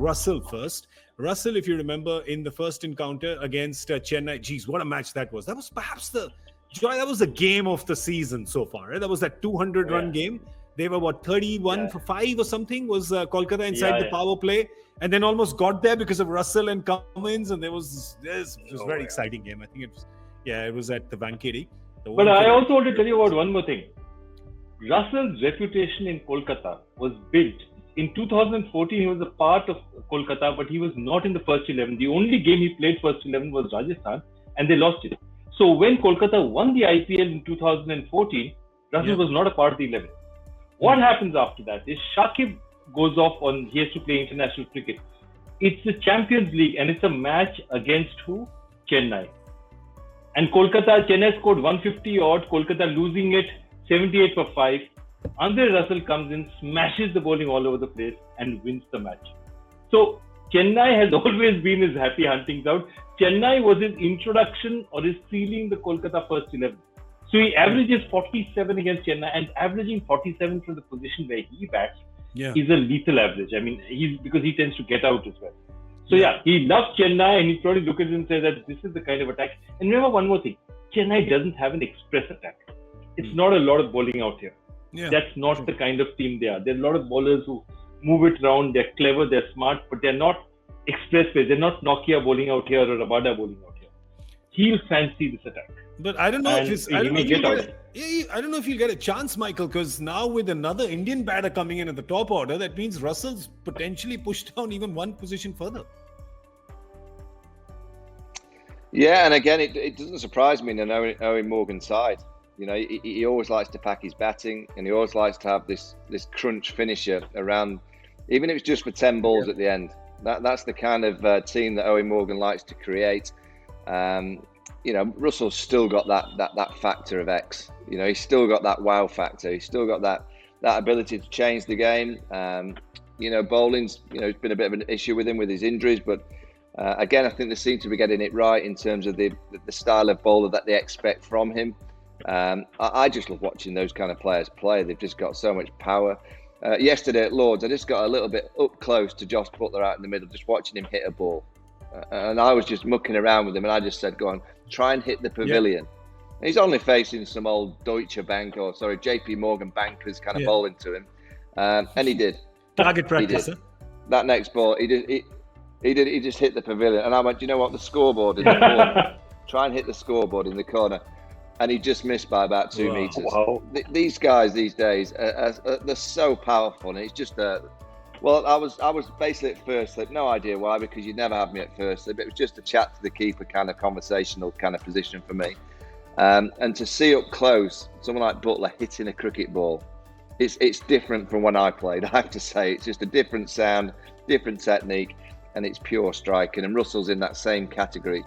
Russell first. Russell, if you remember, in the first encounter against Chennai, geez, what a match that was. That was perhaps that was the game of the season so far. Right? That was that 200-run game. They were, 31 for 5 or something, was Kolkata inside the power play, and then almost got there because of Russell and Cummins, and it was a very exciting game. I think it was at the Vankede. But I also want to tell you about one more thing. Russell's reputation in Kolkata was built. In 2014, he was a part of Kolkata, but he was not in the first 11. The only game he played first 11 was Rajasthan, and they lost it. So when Kolkata won the IPL in 2014, Russell was not a part of the 11. What happens after that is Shakib goes off he has to play international cricket. It's the Champions League, and it's a match against who? Chennai. And Chennai scored 150 odd, Kolkata losing it 78 for 5. Andre Russell comes in, smashes the bowling all over the place and wins the match. So Chennai has always been his happy hunting ground. Chennai was his introduction or his ceiling the Kolkata first 11. So he averages 47 against Chennai, and averaging 47 from the position where he bats is a lethal average. I mean, because he tends to get out as well. So he loves Chennai, and he probably look at it and say that this is the kind of attack. And remember one more thing, Chennai doesn't have an express attack. It's not a lot of bowling out here. That's not the kind of team they are. There are a lot of bowlers who move it around. They're clever, they're smart, but they're not expressways. They're not Nokia bowling out here or Rabada bowling out here. He'll fancy this attack. But I don't know I don't know if he'll get a chance, Michael, because now with another Indian batter coming in at the top order, that means Russell's potentially pushed down even one position further. Yeah, and again, it doesn't surprise me in an Owen Morgan side. You know, he always likes to pack his batting, and he always likes to have this crunch finisher around, even if it's just for 10 balls at the end. That's the kind of team that Owen Morgan likes to create. You know, Russell's still got that factor of X. You know, he's still got that wow factor. He's still got that ability to change the game. You know, bowling's, it's been a bit of an issue with him with his injuries, but again, I think they seem to be getting it right in terms of the style of bowler that they expect from him. I just love watching those kind of players play. They've just got so much power. Yesterday at Lords, I just got a little bit up close to Josh Butler out in the middle, just watching him hit a ball. And I was just mucking around with him, and I just said, go on, try and hit the pavilion. And he's only facing some old Deutsche Bank JP Morgan bankers kind of bowling to him. And he did. Target practice, huh? That next ball, he just hit the pavilion. And I went, you know what, the scoreboard in the corner. Try and hit the scoreboard in the corner. And he just missed by about 2 meters. Wow. These guys these days, they're so powerful. And it's just well, I was basically at first, like, no idea why, because you'd never have me at first. It was just a chat to the keeper kind of conversational kind of position for me. And to see up close someone like Butler hitting a cricket ball, it's different from when I played, I have to say. It's just a different sound, different technique, and it's pure striking. And Russell's in that same category.